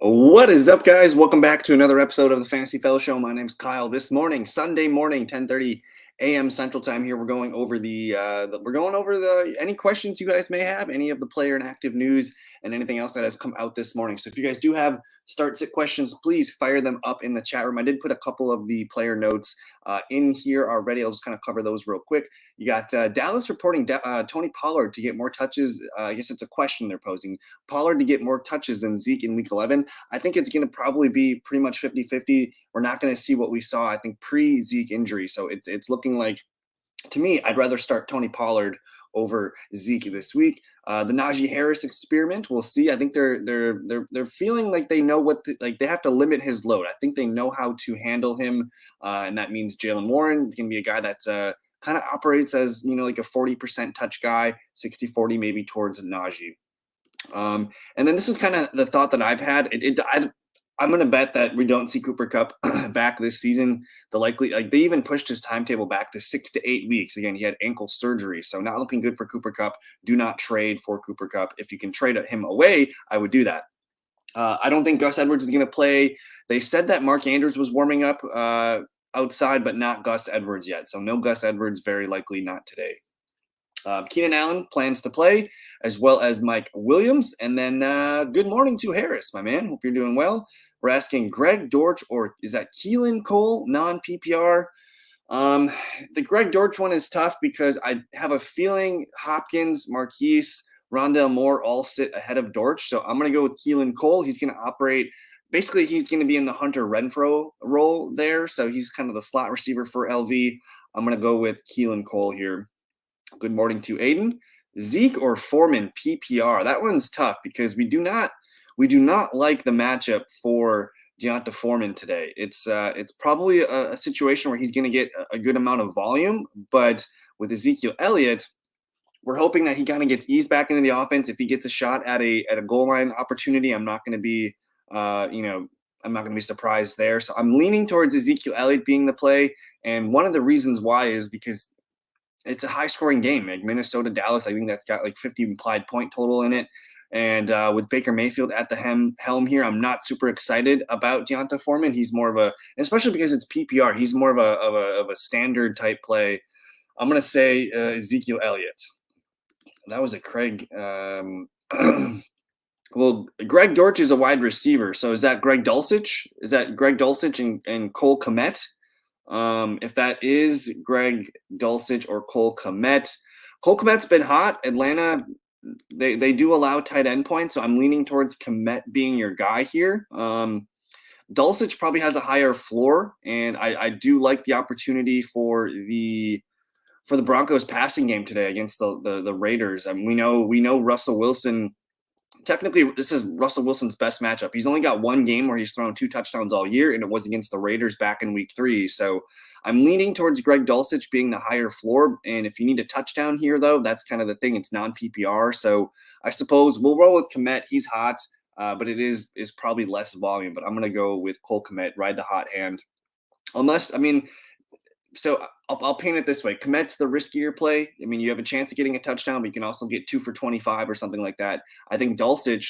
What is up, guys? Welcome back to another episode of the Fantasy Fellow Show. My name's Kyle. This morning, Sunday morning, 10:30 a.m. Central Time. Here we're going over the any questions you guys may have, any of the player and active news, and anything else that has come out this morning. So if you guys do have start sit questions, please fire them up in the chat room. I did put a couple of the player notes in here already. I'll just kind of cover those real quick. You got Dallas reporting Tony Pollard to get more touches. I guess it's a question they're posing. Pollard to get more touches than Zeke in Week 11. I think it's going to probably be pretty much 50-50. We're not going to see what we saw, I think, pre-Zeke injury. So it's looking like, to me, I'd rather start Tony Pollard over Zeke this week. The Najee Harris experiment, we'll see. I think they're feeling like they know they have to limit his load. I think they know how to handle him, and that means Jaylen Warren is going to be a guy that's kind of operates as like a 40% touch guy, 60-40 maybe towards Najee. And then this is kind of the thought that I've had. I'm going to bet that we don't see Cooper Kupp back this season. They even pushed his timetable back to 6 to 8 weeks. Again, he had ankle surgery, so not looking good for Cooper Kupp. Do not trade for Cooper Kupp. If you can trade him away, I would do that. I don't think Gus Edwards is going to play. They said that Mark Andrews was warming up outside, but not Gus Edwards yet. So no Gus Edwards, very likely not today. Keenan Allen plans to play, as well as Mike Williams. And then good morning to Harris, my man. Hope you're doing well. We're asking Greg Dortch, or is that Keelan Cole, non-PPR? The Greg Dortch one is tough because I have a feeling Hopkins, Marquise, Rondale Moore all sit ahead of Dortch. So I'm going to go with Keelan Cole. He's going to operate. Basically, he's going to be in the Hunter Renfrow role there. So he's kind of the slot receiver for LV. I'm going to go with Keelan Cole here. Good morning to Aiden. Zeke or Foreman PPR. That one's tough because we do not like the matchup for D'Onta Foreman today. It's probably a situation where he's going to get a good amount of volume, but with Ezekiel Elliott, we're hoping that he kind of gets eased back into the offense. If he gets a shot at a goal line opportunity, I'm not going to be I'm not going to be surprised there. So I'm leaning towards Ezekiel Elliott being the play, and one of the reasons why is because it's a high-scoring game. Like Minnesota, Dallas, I think that's got like 50 implied point total in it. And with Baker Mayfield at the helm here, I'm not super excited about D'Onta Foreman. He's more of a, especially because it's PPR, he's more of a standard type play. I'm going to say Ezekiel Elliott. That was a Craig. Well, Greg Dortch is a wide receiver. So is that Greg Dulcich? Is that Greg Dulcich and Cole Kmet? If that is Greg Dulcich or Cole Kmet. Cole Kmet's been hot. Atlanta, they do allow tight end points, so I'm leaning towards Kmet being your guy here. Dulcich probably has a higher floor, and I do like the opportunity for the Broncos passing game today against the Raiders. I mean, we know Russell Wilson. Technically, this is Russell Wilson's best matchup. He's only got one game where he's thrown 2 touchdowns all year, and it was against the Raiders back in Week 3. So I'm leaning towards Greg Dulcich being the higher floor. And if you need a touchdown here, though, that's kind of the thing. It's non-PPR. So I suppose we'll roll with Kmet. He's hot, but it is probably less volume. But I'm going to go with Cole Kmet, ride the hot hand. So I'll paint it this way. Kmet's the riskier play. I mean, you have a chance of getting a touchdown, but you can also get 2 for 25 or something like that. I think Dulcich,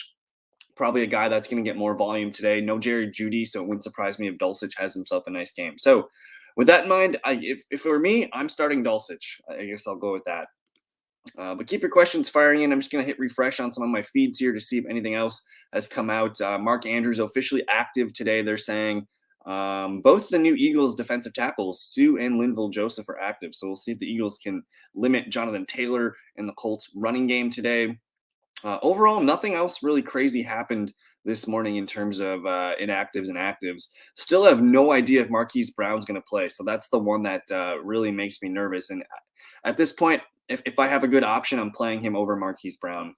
probably a guy that's going to get more volume today. No Jerry Jeudy, so it wouldn't surprise me if Dulcich has himself a nice game. So with that in mind, if it were me, I'm starting Dulcich. I guess I'll go with that. But keep your questions firing in. I'm just going to hit refresh on some of my feeds here to see if anything else has come out. Mark Andrews officially active today, they're saying. Both the new Eagles defensive tackles, Sue and Linval Joseph, are active. So we'll see if the Eagles can limit Jonathan Taylor and the Colts running game today. Overall, nothing else really crazy happened this morning in terms of inactives and actives. Still have no idea if Marquise Brown's going to play. So that's the one that really makes me nervous. And at this point, if I have a good option, I'm playing him over Marquise Brown.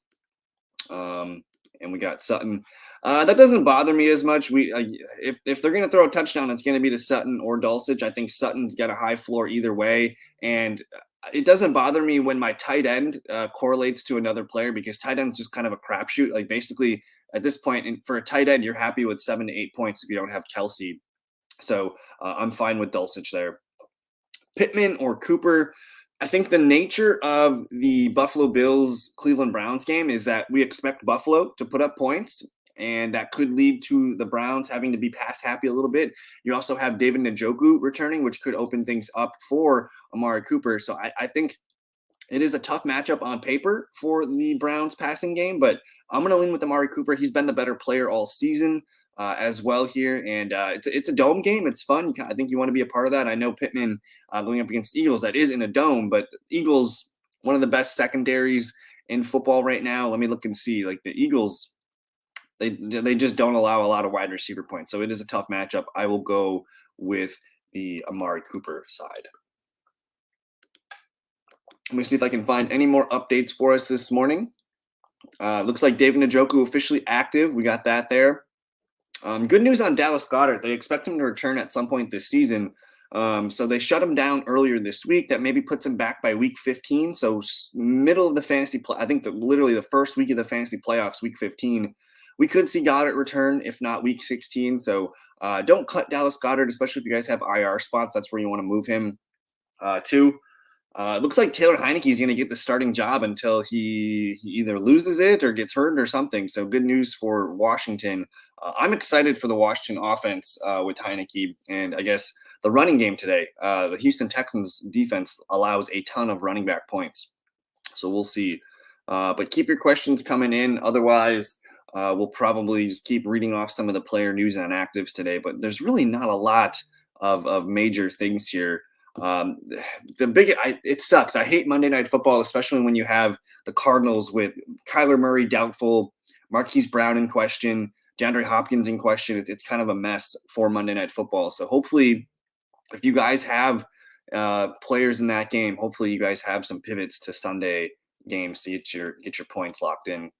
And we got Sutton. That doesn't bother me as much. If they're going to throw a touchdown, it's going to be to Sutton or Dulcich. I think Sutton's got a high floor either way, and it doesn't bother me when my tight end correlates to another player because tight end's just kind of a crapshoot. Like basically at this point, for a tight end, you're happy with 7 to 8 points if you don't have Kelsey. So I'm fine with Dulcich there. Pittman or Cooper. I think the nature of the Buffalo Bills Cleveland Browns game is that we expect Buffalo to put up points, and that could lead to the Browns having to be pass happy a little bit. You also have David Njoku returning, which could open things up for Amari Cooper. So I think it is a tough matchup on paper for the Browns passing game, but I'm going to lean with Amari Cooper. He's been the better player all season as well here, and it's a dome game. It's fun. I think you want to be a part of that. I know Pittman going up against Eagles, that is in a dome, but Eagles, one of the best secondaries in football right now. Let me look and see. Like the Eagles, they just don't allow a lot of wide receiver points, so it is a tough matchup. I will go with the Amari Cooper side. Let me see if I can find any more updates for us this morning. Looks like David Njoku officially active. We got that there. Good news on Dallas Goedert. They expect him to return at some point this season. So they shut him down earlier this week. That maybe puts him back by week 15. So middle of the fantasy play, I think literally the first week of the fantasy playoffs, week 15, we could see Goedert return, if not week 16. So don't cut Dallas Goedert, especially if you guys have IR spots. That's where you want to move him to. It looks like Taylor Heineke is going to get the starting job until he either loses it or gets hurt or something. So good news for Washington. I'm excited for the Washington offense with Heineke, and I guess the running game today. The Houston Texans defense allows a ton of running back points, so we'll see. But keep your questions coming in. Otherwise, we'll probably just keep reading off some of the player news and actives today. But there's really not a lot of major things here. It sucks. I hate Monday Night Football, especially when you have the Cardinals with Kyler Murray doubtful, Marquise Brown in question, DeAndre Hopkins in question. It's kind of a mess for Monday Night Football. So hopefully, if you guys have players in that game, hopefully you guys have some pivots to Sunday games to get your points locked in.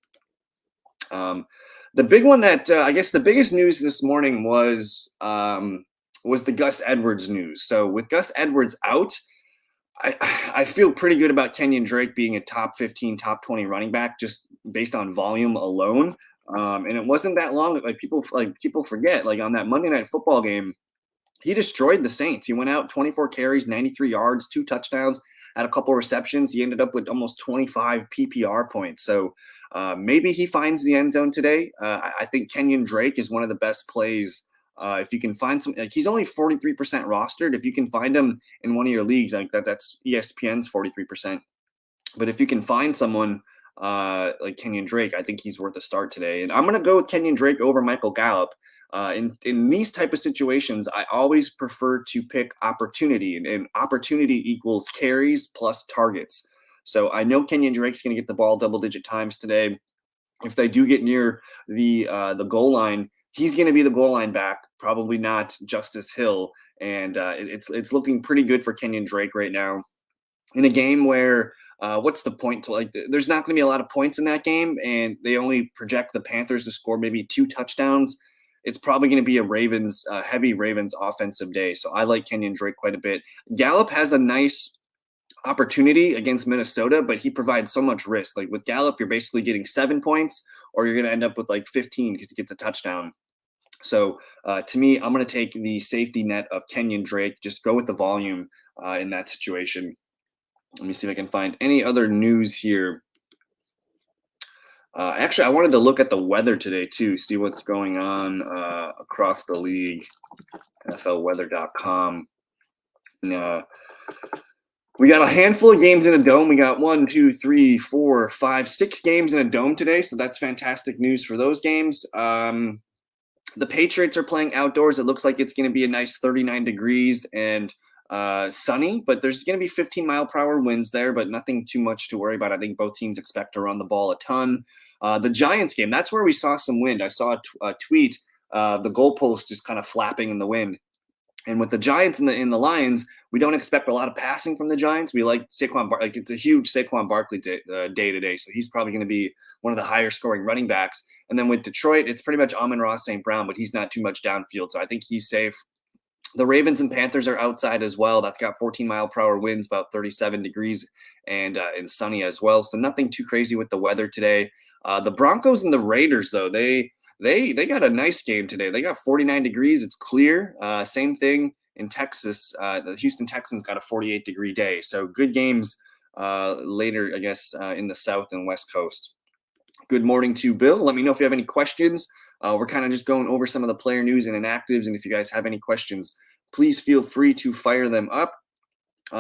The big one that I guess the biggest news this morning was the Gus Edwards news. So with Gus Edwards out, I feel pretty good about Kenyon Drake being a top 15, top 20 running back just based on volume alone. And it wasn't that long. People forget, like on that Monday Night Football game, he destroyed the Saints. He went out 24 carries, 93 yards, 2 touchdowns, had a couple receptions. He ended up with almost 25 PPR points. So maybe he finds the end zone today. I think Kenyon Drake is one of the best plays. If you can find some, like he's only 43% rostered. If you can find him in one of your leagues, like that's ESPN's 43%. But if you can find someone like Kenyon Drake, I think he's worth a start today. And I'm going to go with Kenyon Drake over Michael Gallup. In these type of situations, I always prefer to pick opportunity, and opportunity equals carries plus targets. So I know Kenyon Drake's going to get the ball double-digit times today. If they do get near the goal line, he's going to be the goal line back, probably not Justice Hill. And it's looking pretty good for Kenyon Drake right now in a game where what's the point to there's not going to be a lot of points in that game, and they only project the Panthers to score maybe 2 touchdowns. It's probably going to be a heavy Ravens offensive day. So I like Kenyon Drake quite a bit. Gallup has a nice opportunity against Minnesota, but he provides so much risk. Like with Gallup, you're basically getting 7 points, or you're going to end up with like 15 because he gets a touchdown. So to me, I'm going to take the safety net of Kenyon Drake. Just go with the volume in that situation. Let me see if I can find any other news here. Actually, I wanted to look at the weather today too, see what's going on across the league. NFLweather.com. We got a handful of games in a dome. We got 1, 2, 3, 4, 5, 6 games in a dome today, so that's fantastic news for those games. The Patriots are playing outdoors. It looks like it's going to be a nice 39 degrees and sunny, but there's going to be 15-mile-per-hour winds there, but nothing too much to worry about. I think both teams expect to run the ball a ton. The Giants game, that's where we saw some wind. I saw a tweet, the goalpost just kind of flapping in the wind. And with the Giants and the Lions, we don't expect a lot of passing from the Giants. We like Saquon Barkley. It's a huge Saquon Barkley day today, so he's probably going to be one of the higher scoring running backs. And then with Detroit, it's pretty much Amon-Ra St. Brown, but he's not too much downfield, so I think he's safe. The Ravens and Panthers are outside as well. That's got 14-mile-per-hour winds, about 37 degrees, and sunny as well. So nothing too crazy with the weather today. The Broncos and the Raiders, though, they got a nice game today. They got 49 degrees. It's clear. Same thing in Texas. The Houston Texans got a 48-degree day. So good games later, I guess, in the South and West Coast. Good morning to Bill. Let me know if you have any questions We're kind of just going over some of the player news and inactives. And if you guys have any questions, please feel free to fire them up.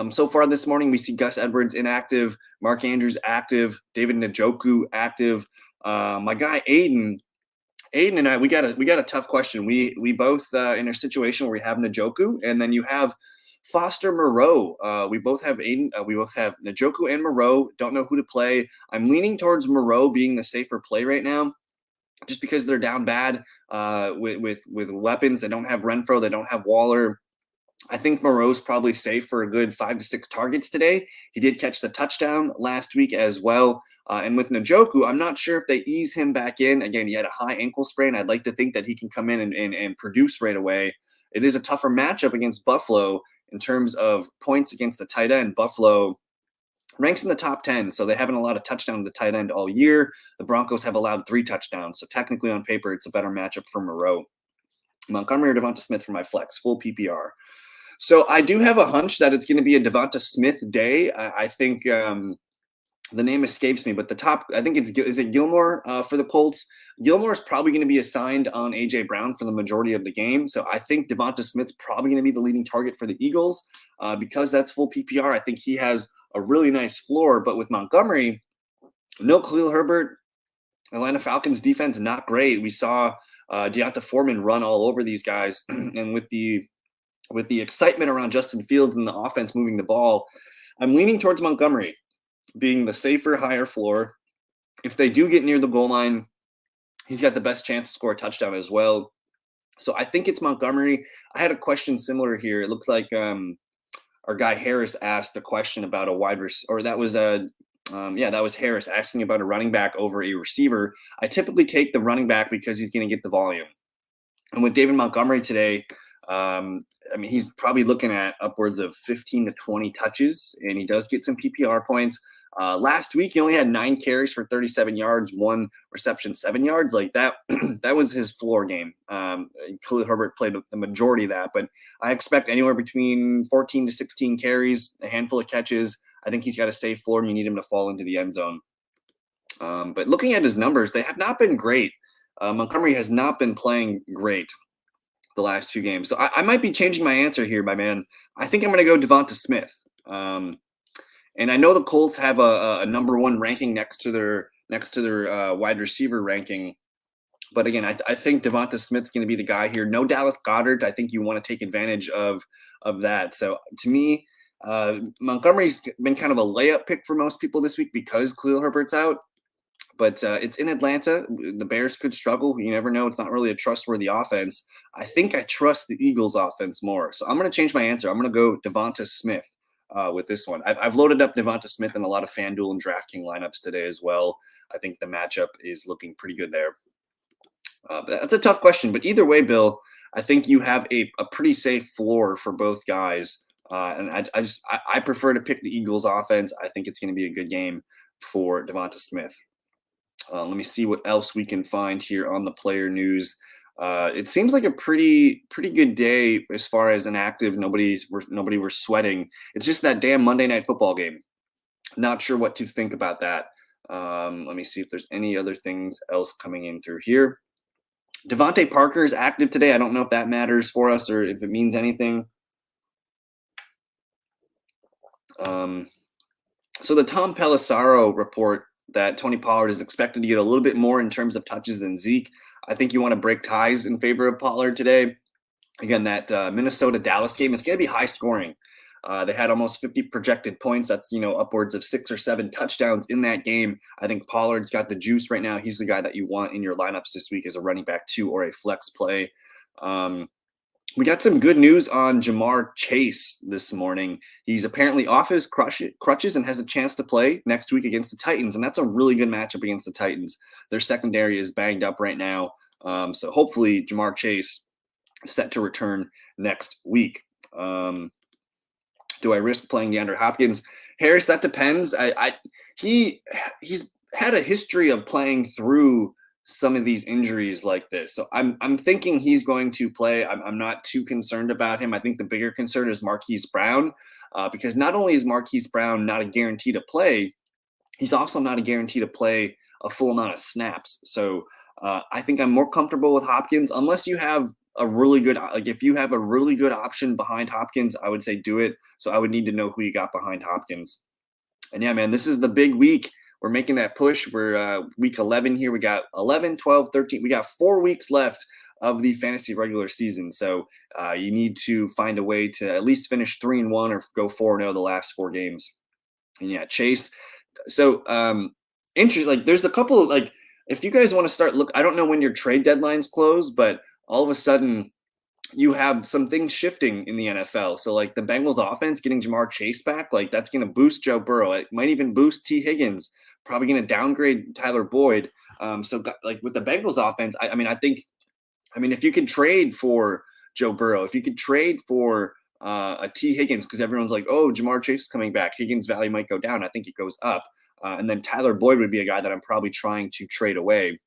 So far this morning, we see Gus Edwards inactive, Mark Andrews active, David Njoku active. My guy Aiden and I, we got a tough question. We both in a situation where we have Njoku, and then you have Foster Moreau. We both have Aiden. We both have Njoku and Moreau. Don't know who to play. I'm leaning towards Moreau being the safer play right now, just because they're down bad with weapons. They don't have Renfro. They don't have Waller. I think Moreau's probably safe for a good 5 to 6 targets today. He did catch the touchdown last week as well. And with Njoku, I'm not sure if they ease him back in. Again, he had a high ankle sprain. I'd like to think that he can come in and produce right away. It is a tougher matchup against Buffalo in terms of points against the tight end. Buffalo ranks in the top 10, so they haven't allowed a touchdown to the tight end all year. The Broncos have allowed 3 touchdowns, so technically on paper, it's a better matchup for Moreau. Montgomery or Devonta Smith for my flex, full PPR. So I do have a hunch that it's going to be a Devonta Smith day. I think the name escapes me, but the top, I think is it Gilmore for the Colts? Gilmore is probably going to be assigned on A.J. Brown for the majority of the game. So I think Devonta Smith's probably going to be the leading target for the Eagles because that's full PPR. I think he has a really nice floor, but with Montgomery, no Khalil Herbert. Atlanta Falcons defense, not great. We saw Deonta Foreman run all over these guys, and with the excitement around Justin Fields and the offense moving the ball, I'm leaning towards Montgomery being the safer, higher floor. If they do get near the goal line, he's got the best chance to score a touchdown as well. So I think it's Montgomery. I had a question similar here. It looks like our guy Harris asked a question about a wide receiver, or that was that was Harris asking about a running back over a receiver. I typically take the running back because he's going to get the volume. And with David Montgomery today, he's probably looking at upwards of 15 to 20 touches, and he does get some PPR points. Last week, he only had 9 carries for 37 yards, 1 reception, 7 yards. Like that, that was his floor game. Khalil Herbert played the majority of that, but I expect anywhere between 14 to 16 carries, a handful of catches. I think he's got a safe floor, and you need him to fall into the end zone. But looking at his numbers, they have not been great. Montgomery has not been playing great the last few games. So I might be changing my answer here, my man. I think I'm going to go Devonta Smith. And I know the Colts have a number 1 ranking next to their wide receiver ranking. But again, I think Devonta Smith's going to be the guy here. No Dallas Goedert. I think you want to take advantage of that. So to me, Montgomery's been kind of a layup pick for most people this week because Khalil Herbert's out. But it's in Atlanta. The Bears could struggle. You never know. It's not really a trustworthy offense. I think I trust the Eagles offense more. So I'm going to change my answer. I'm going to go Devonta Smith with this one. I've loaded up Devonta Smith in a lot of FanDuel and DraftKings lineups today as well. I think the matchup is looking pretty good there. But that's a tough question. But either way, Bill, I think you have a pretty safe floor for both guys. And I prefer to pick the Eagles offense. I think it's going to be a good game for Devonta Smith. Let me see what else we can find here on the player news. It seems like a pretty good day as far as inactive. Nobody were sweating. It's just that damn Monday Night Football game. Not sure what to think about that. Let me see if there's any other things else coming in through here. Devontae Parker is active today. I don't know if that matters for us or if it means anything. So the Tom Pelissero report that Tony Pollard is expected to get a little bit more in terms of touches than Zeke. I think you want to break ties in favor of Pollard today. Again, that Minnesota-Dallas game is going to be high scoring. They had almost 50 projected points. That's, upwards of 6 or 7 touchdowns in that game. I think Pollard's got the juice right now. He's the guy that you want in your lineups this week as a running back 2 or a flex play. We got some good news on Ja'Marr Chase this morning. He's apparently off his crutches and has a chance to play next week against the Titans, and that's a really good matchup against the Titans. Their secondary is banged up right now, so hopefully Ja'Marr Chase is set to return next week. Do I risk playing DeAndre Hopkins? Harris, that depends. He's had a history of playing through some of these injuries like this. So I'm thinking he's going to play. I'm not too concerned about him. I think the bigger concern is Marquise Brown, because not only is Marquise Brown not a guarantee to play, he's also not a guarantee to play a full amount of snaps. So I think I'm more comfortable with Hopkins unless you have a really good like if you have a really good option behind Hopkins, I would say do it. So I would need to know who you got behind Hopkins. And yeah, man, this is the big week. We're making that push. We're week 11 here. We got 11, 12, 13. We got 4 weeks left of the fantasy regular season. So you need to find a way to at least finish 3-1 or go 4-0 the last 4 games. And yeah, Chase. So interesting. Like, there's a couple. Like, if you guys want to start look, I don't know when your trade deadlines close, but all of a sudden you have some things shifting in the NFL. So like the Bengals offense getting Jamar Chase back, like that's going to boost Joe Burrow. It might even boost T. Higgins. Probably going to downgrade Tyler Boyd. So like with the Bengals offense, I mean, if you could trade for Joe Burrow, if you could trade for a T. Higgins, because everyone's like, oh, Jamar Chase is coming back, Higgins' value might go down. I think it goes up. And then Tyler Boyd would be a guy that I'm probably trying to trade away.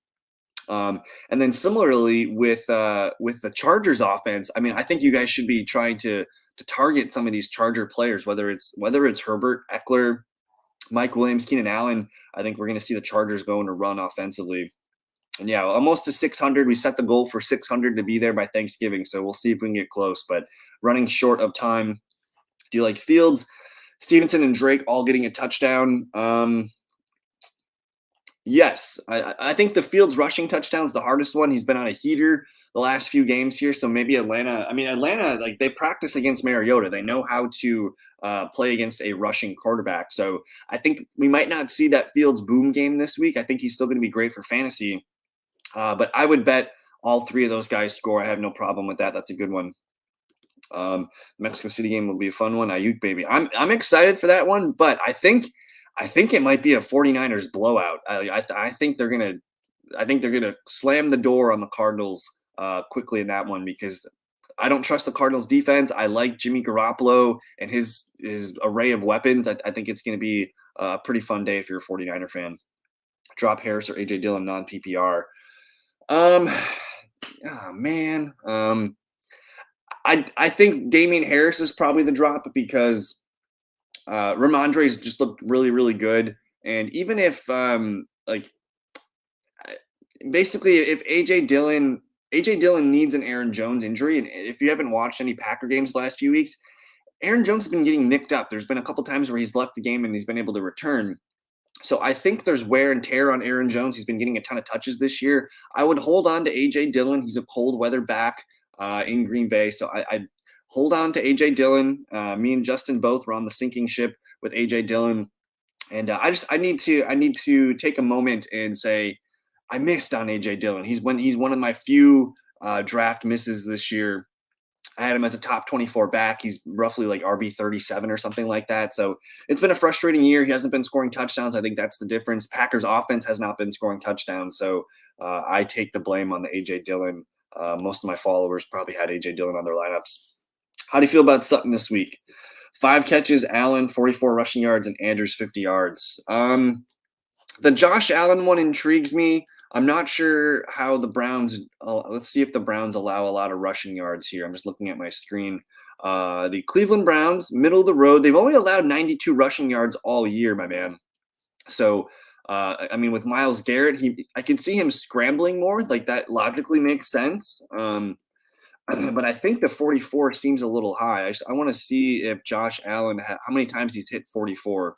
And then similarly with the Chargers offense, I mean, I think you guys should be trying to target some of these Charger players, whether it's Herbert, Eckler, Mike Williams, Keenan Allen. I think we're going to see the Chargers going to run offensively. And yeah, almost to 600. We set the goal for 600 to be there by Thanksgiving, so we'll see if we can get close. But running short of time. Do you like Fields, Stevenson, and Drake all getting a touchdown? Yes, I think the Fields rushing touchdown is the hardest one. He's been on a heater the last few games here, so maybe Atlanta. I mean, Atlanta, like they practice against Mariota. They know how to play against a rushing quarterback. So I think we might not see that Fields boom game this week. I think he's still going to be great for fantasy, but I would bet all three of those guys score. I have no problem with that. That's a good one. The Mexico City game will be a fun one. Ayuk, baby. I'm excited for that one, but I think it might be a 49ers blowout. I think they're gonna slam the door on the Cardinals quickly in that one because I don't trust the Cardinals defense. I like Jimmy Garoppolo and his array of weapons. I think it's gonna be a pretty fun day if you're a 49er fan. Drop Harris or AJ Dillon non PPR. Oh man. I think Damian Harris is probably the drop because Ramondre's just looked really, really good. And even if basically if AJ Dillon needs an Aaron Jones injury, and if you haven't watched any Packer games the last few weeks, Aaron Jones has been getting nicked up. There's been a couple times where he's left the game and he's been able to return. So I think there's wear and tear on Aaron Jones. He's been getting a ton of touches this year. I would hold on to AJ Dillon. He's a cold weather back in Green Bay. So I hold on to AJ Dillon. Me and Justin both were on the sinking ship with AJ Dillon, and I need to take a moment and say I missed on AJ Dillon. He's one of my few draft misses this year. I had him as a top 24 back. He's roughly like RB 37 or something like that. So it's been a frustrating year. He hasn't been scoring touchdowns. I think that's the difference. Packers offense has not been scoring touchdowns. So I take the blame on the AJ Dillon. Most of my followers probably had AJ Dillon on their lineups. How do you feel about Sutton this week? 5 catches, Allen 44 rushing yards, and Andrews 50 yards. The Josh Allen one intrigues me. I'm not sure how the Browns. Let's see if the Browns allow a lot of rushing yards here. I'm just looking at my screen. The Cleveland Browns, middle of the road. They've only allowed 92 rushing yards all year, my man. So, I mean, with Myles Garrett, I can see him scrambling more. Like that logically makes sense. But I think the 44 seems a little high. I want to see if Josh Allen, how many times he's hit 44.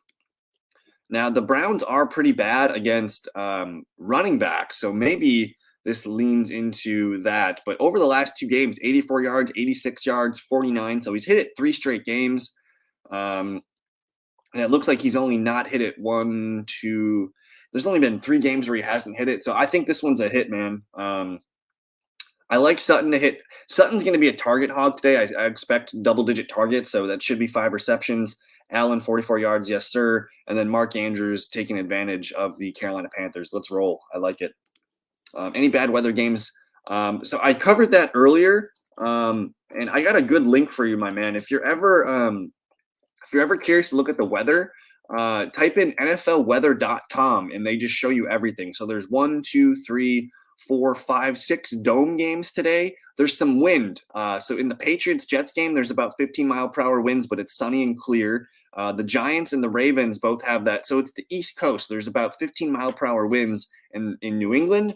Now, the Browns are pretty bad against running backs, so maybe this leans into that. But over the last 2 games, 84 yards, 86 yards, 49. So he's hit it 3 straight games. And it looks like he's only not hit it 1, 2. There's only been 3 games where he hasn't hit it. So I think this one's a hit, man. I like Sutton to hit. Sutton's going to be a target hog today. I expect double-digit targets, so that should be 5 receptions. Allen, 44 yards, yes, sir. And then Mark Andrews taking advantage of the Carolina Panthers. Let's roll. I like it. Any bad weather games? So I covered that earlier, and I got a good link for you, my man. If you're ever curious to look at the weather, type in NFLweather.com, and they just show you everything. So there's 1, 2, 3, 4, 5, 6 dome games today. There's some wind. So in the Patriots-Jets game, there's about 15-mile-per-hour winds, but it's sunny and clear. The Giants and the Ravens both have that. So it's the East Coast. There's about 15-mile-per-hour winds in New England.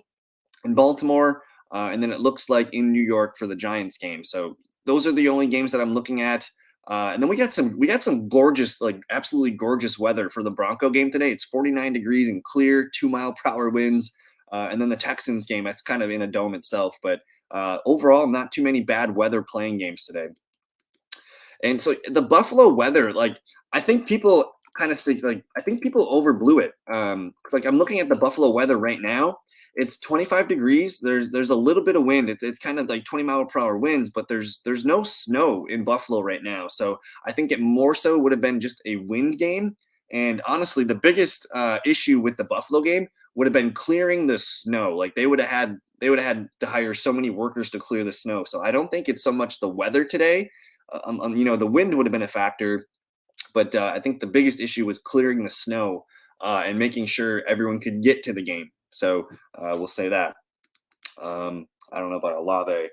in Baltimore, and then it looks like in New York for the Giants game. So those are the only games that I'm looking at. And then we got some gorgeous, like absolutely gorgeous weather for the Bronco game today. It's 49 degrees and clear, 2 mile per hour winds. And then the Texans game, that's kind of in a dome itself. But overall, not too many bad weather playing games today. And so the Buffalo weather, like I think people kind of think like I think people overblew it. Cause like I'm looking at the Buffalo weather right now. It's 25 degrees. There's a little bit of wind. It's kind of like 20 mile per hour winds, but there's no snow in Buffalo right now. So I think it more so would have been just a wind game. And honestly, the biggest issue with the Buffalo game would have been clearing the snow. Like they would have had to hire so many workers to clear the snow. So I don't think it's so much the weather today. The wind would have been a factor, but I think the biggest issue was clearing the snow and making sure everyone could get to the game. So we'll say that. I don't know about Olave.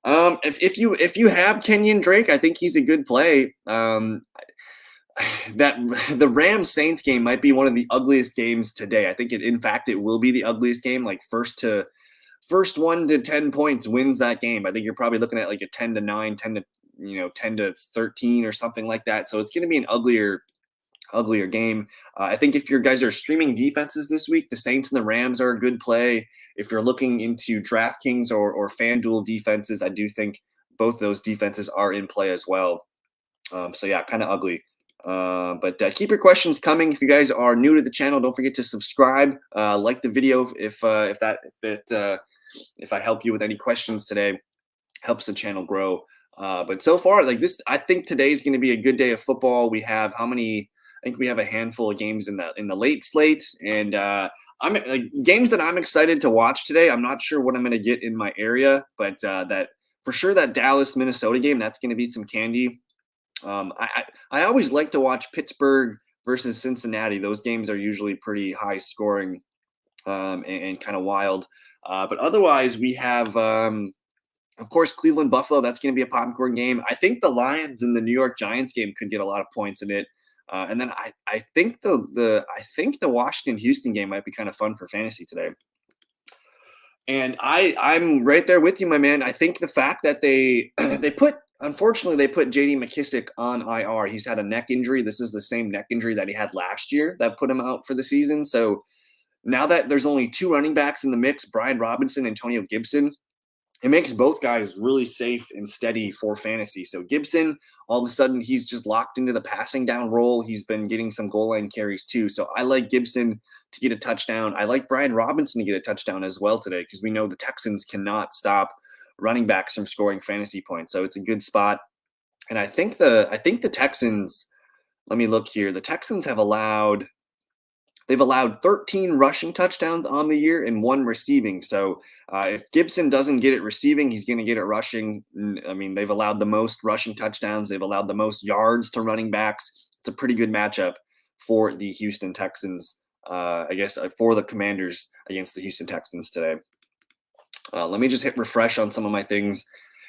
If you have Kenyon Drake, I think he's a good play. That the Rams Saints game might be one of the ugliest games today. I think in fact it will be the ugliest game. Like first 1 to 10 points wins that game. I think you're probably looking at like a 10-9, 10-13 or something like that. So it's going to be an uglier game. I think if your guys are streaming defenses this week, the Saints and the Rams are a good play. If you're looking into DraftKings or FanDuel defenses, I do think both those defenses are in play as well. So yeah, kind of ugly. But keep your questions coming. If you guys are new to the channel, don't forget to subscribe. Like the video if I help you with any questions today, helps the channel grow. But so far, like this, I think today's going to be a good day of football. We have how many? I think we have a handful of games in the late slate, and I'm like games that I'm excited to watch today. I'm not sure what I'm going to get in my area, but that for sure that Dallas Minnesota game, that's going to be some candy. I always like to watch Pittsburgh versus Cincinnati. Those games are usually pretty high scoring and kind of wild. But otherwise, we have, of course, Cleveland Buffalo. That's going to be a popcorn game. I think the Lions and the New York Giants game could get a lot of points in it. And then I think the Washington Houston game might be kind of fun for fantasy today. And I'm right there with you, my man. I think the fact that they unfortunately they put J.D. McKissic on IR. He's had a neck injury. This is the same neck injury that he had last year that put him out for the season. So now that there's only two running backs in the mix, Brian Robinson, Antonio Gibson, it makes both guys really safe and steady for fantasy. So Gibson, all of a sudden, he's just locked into the passing down role. He's been getting some goal line carries too. So I like Gibson to get a touchdown. I like Brian Robinson to get a touchdown as well today because we know the Texans cannot stop running backs from scoring fantasy points. So it's a good spot. And I think the Texans, let me look here. The Texans they've allowed 13 rushing touchdowns on the year and 1 receiving. So if Gibson doesn't get it receiving, he's going to get it rushing. I mean, they've allowed the most rushing touchdowns. They've allowed the most yards to running backs. It's a pretty good matchup for the Houston Texans. I guess for the Commanders against the Houston Texans today. Let me just hit refresh on some of my things.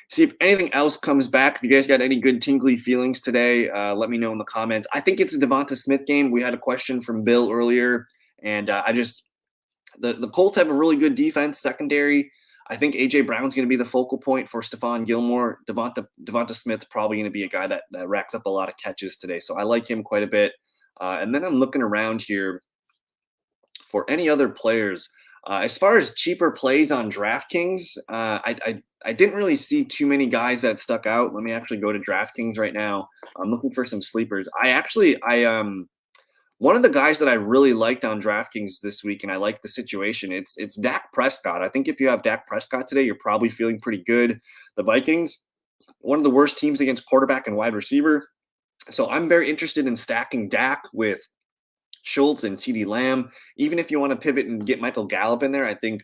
See if anything else comes back. If you guys got any good tingly feelings today, let me know in the comments. I think it's a Devonta Smith game. We had a question from Bill earlier, and the Colts have a really good defense secondary. I think A.J. Brown's going to be the focal point for Stephon Gilmore. Devonta Smith's probably going to be a guy that racks up a lot of catches today, so I like him quite a bit. And then I'm looking around here for any other players. As far as cheaper plays on DraftKings, I didn't really see too many guys that stuck out. Let me actually go to DraftKings right now. I'm looking for some sleepers. One of the guys that I really liked on DraftKings this week, and I like the situation. It's Dak Prescott. I think if you have Dak Prescott today, you're probably feeling pretty good. The Vikings, one of the worst teams against quarterback and wide receiver. So I'm very interested in stacking Dak with Schultz and CeeDee Lamb. Even if you want to pivot and get Michael Gallup in there, I think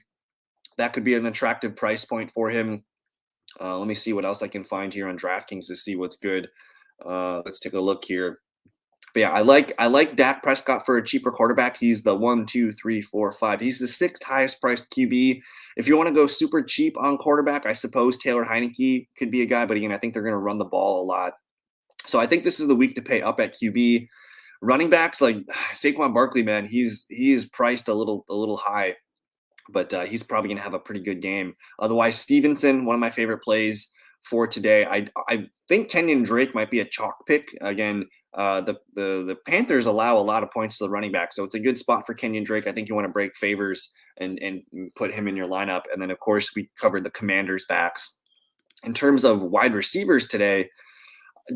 that could be an attractive price point for him. Let me see what else I can find here on DraftKings to see what's good. Let's take a look here. But yeah, I like Dak Prescott for a cheaper quarterback. He's the 1, 2, 3, 4, 5. He's the 6th highest priced QB. If you want to go super cheap on quarterback, I suppose Taylor Heineke could be a guy. But again, I think they're going to run the ball a lot. So I think this is the week to pay up at QB. Running backs like Saquon Barkley, man, he is priced a little high. but he's probably going to have a pretty good game. Otherwise, Stevenson, one of my favorite plays for today. I think Kenyon Drake might be a chalk pick. Again, the Panthers allow a lot of points to the running back, so it's a good spot for Kenyon Drake. I think you want to break favors and put him in your lineup. And then, of course, we covered the Commanders' backs. In terms of wide receivers today,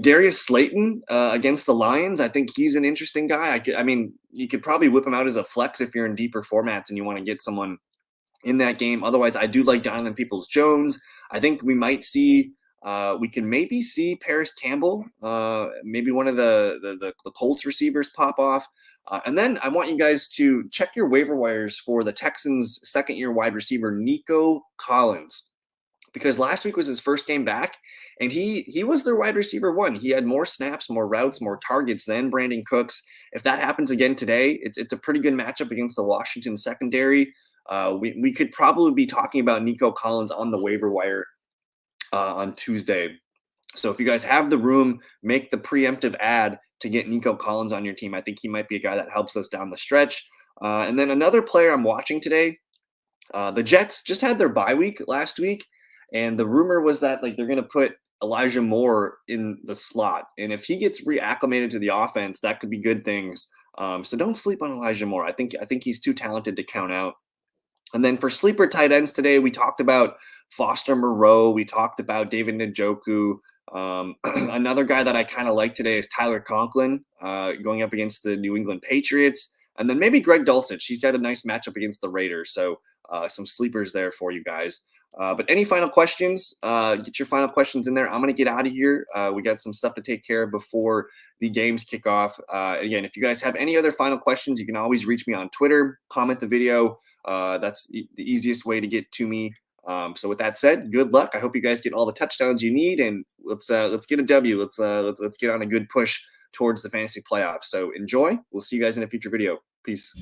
Darius Slayton against the Lions, I think he's an interesting guy. I mean, you could probably whip him out as a flex if you're in deeper formats and you want to get someone in that game. Otherwise, I do like Donovan Peoples-Jones. I think we might see, we can maybe see Paris Campbell, maybe one of the Colts receivers pop off. And then I want you guys to check your waiver wires for the Texans' second-year wide receiver, Nico Collins, because last week was his first game back, and he was their wide receiver one. He had more snaps, more routes, more targets than Brandon Cooks. If that happens again today, it's a pretty good matchup against the Washington secondary. We could probably be talking about Nico Collins on the waiver wire on Tuesday. So if you guys have the room, make the preemptive ad to get Nico Collins on your team. I think he might be a guy that helps us down the stretch. And then another player I'm watching today, the Jets just had their bye week last week, and the rumor was that like they're going to put Elijah Moore in the slot, and if he gets reacclimated to the offense, that could be good things. So don't sleep on Elijah Moore. I think he's too talented to count out. And then for sleeper tight ends today, we talked about Foster Moreau. We talked about David Njoku. Another guy that I kind of like today is Tyler Conklin going up against the New England Patriots. And then maybe Greg Dulcich. He's got a nice matchup against the Raiders. So some sleepers there for you guys. But any final questions? Get your final questions in there. I'm going to get out of here. We got some stuff to take care of before the games kick off. Again, if you guys have any other final questions, you can always reach me on Twitter, comment the video. That's the easiest way to get to me. So with that said, good luck. I hope you guys get all the touchdowns you need, and let's get a W. Let's get on a good push towards the fantasy playoffs. So enjoy. We'll see you guys in a future video. Peace.